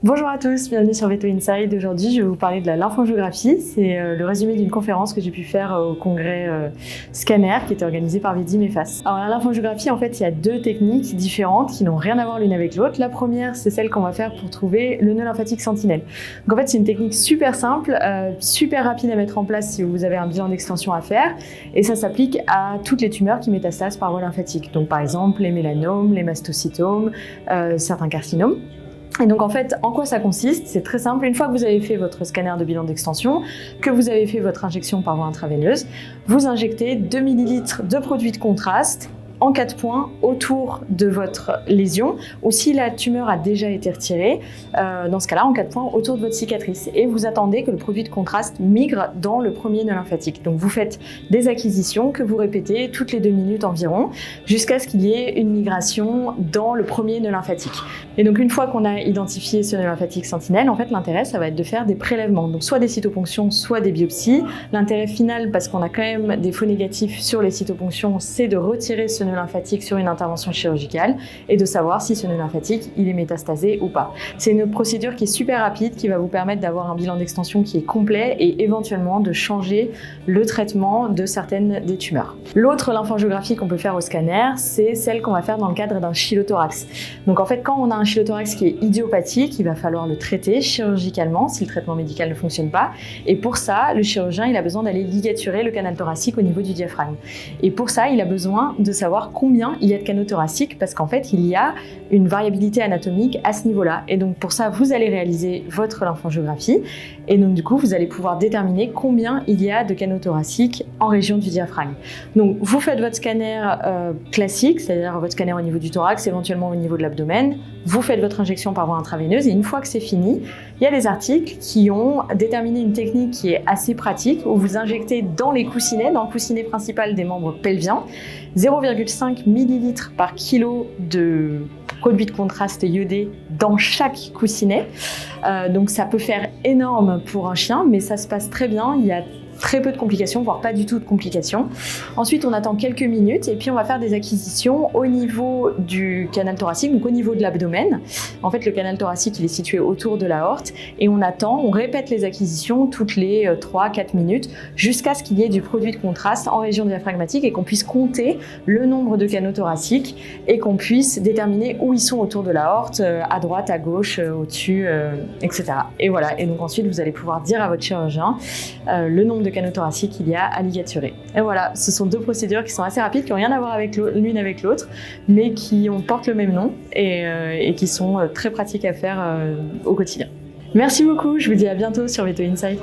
Bonjour à tous, bienvenue sur Veto Inside. Aujourd'hui, je vais vous parler de la lymphangiographie. C'est le résumé d'une conférence que j'ai pu faire au congrès Scanner qui était organisé par Vidim et FAS. Alors la lymphangiographie, en fait, il y a deux techniques différentes qui n'ont rien à voir l'une avec l'autre. La première, c'est celle qu'on va faire pour trouver le nœud lymphatique sentinelle. Donc en fait, c'est une technique super simple, super rapide à mettre en place si vous avez un bilan d'extension à faire. Et ça s'applique à toutes les tumeurs qui métastasent par voie lymphatique. Donc par exemple, les mélanomes, les mastocytomes, certains carcinomes. Et donc en fait, en quoi ça consiste? C'est très simple. Une fois que vous avez fait votre scanner de bilan d'extension, que vous avez fait votre injection par voie intraveineuse, vous injectez 2 ml de produit de contraste en 4 points autour de votre lésion, ou si la tumeur a déjà été retirée, dans ce cas-là, en 4 points autour de votre cicatrice. Et vous attendez que le produit de contraste migre dans le premier nœud lymphatique. Donc vous faites des acquisitions que vous répétez toutes les 2 minutes environ, jusqu'à ce qu'il y ait une migration dans le premier nœud lymphatique. Et donc une fois qu'on a identifié ce nœud lymphatique sentinelle, en fait l'intérêt ça va être de faire des prélèvements, donc soit des cytoponctions, soit des biopsies. L'intérêt final, parce qu'on a quand même des faux négatifs sur les cytoponctions, c'est de retirer ce nœud lymphatique sur une intervention chirurgicale et de savoir si ce nœud lymphatique il est métastasé ou pas. C'est une procédure qui est super rapide, qui va vous permettre d'avoir un bilan d'extension qui est complet et éventuellement de changer le traitement de certaines des tumeurs. L'autre lymphangiographie qu'on peut faire au scanner, c'est celle qu'on va faire dans le cadre d'un chylothorax. Donc en fait, quand on a un chylothorax qui est idiopathique, il va falloir le traiter chirurgicalement si le traitement médical ne fonctionne pas. Et pour ça, le chirurgien il a besoin d'aller ligaturer le canal thoracique au niveau du diaphragme. Et pour ça, il a besoin de savoir combien il y a de canaux thoraciques parce qu'en fait, il y a une variabilité anatomique à ce niveau-là. Et donc pour ça, vous allez réaliser votre lymphangiographie et donc du coup, vous allez pouvoir déterminer combien il y a de canaux thoraciques en région du diaphragme. Donc vous faites votre scanner classique, c'est-à-dire votre scanner au niveau du thorax, éventuellement au niveau de l'abdomen. Vous faites votre injection par voie intraveineuse et une fois que c'est fini, il y a des articles qui ont déterminé une technique qui est assez pratique où vous injectez dans les coussinets, dans le coussinet principal des membres pelviens, 0,5 ml par kilo de produit de contraste iodé dans chaque coussinet. Donc ça peut faire énorme pour un chien, mais ça se passe très bien. Il y a très peu de complications, voire pas du tout de complications. Ensuite, on attend quelques minutes et puis on va faire des acquisitions au niveau du canal thoracique, donc au niveau de l'abdomen. En fait, le canal thoracique, il est situé autour de l'aorte et on attend, on répète les acquisitions toutes les 3-4 minutes jusqu'à ce qu'il y ait du produit de contraste en région diaphragmatique et qu'on puisse compter le nombre de canaux thoraciques et qu'on puisse déterminer où ils sont autour de l'aorte, à droite, à gauche, au-dessus, etc. Et voilà. Et donc ensuite, vous allez pouvoir dire à votre chirurgien le nombre de canaux thoraciques qu'il y a à ligaturer. Et voilà, ce sont deux procédures qui sont assez rapides, qui n'ont rien à voir avec l'une avec l'autre, mais qui portent le même nom et qui sont très pratiques à faire au quotidien. Merci beaucoup, je vous dis à bientôt sur Veto Inside.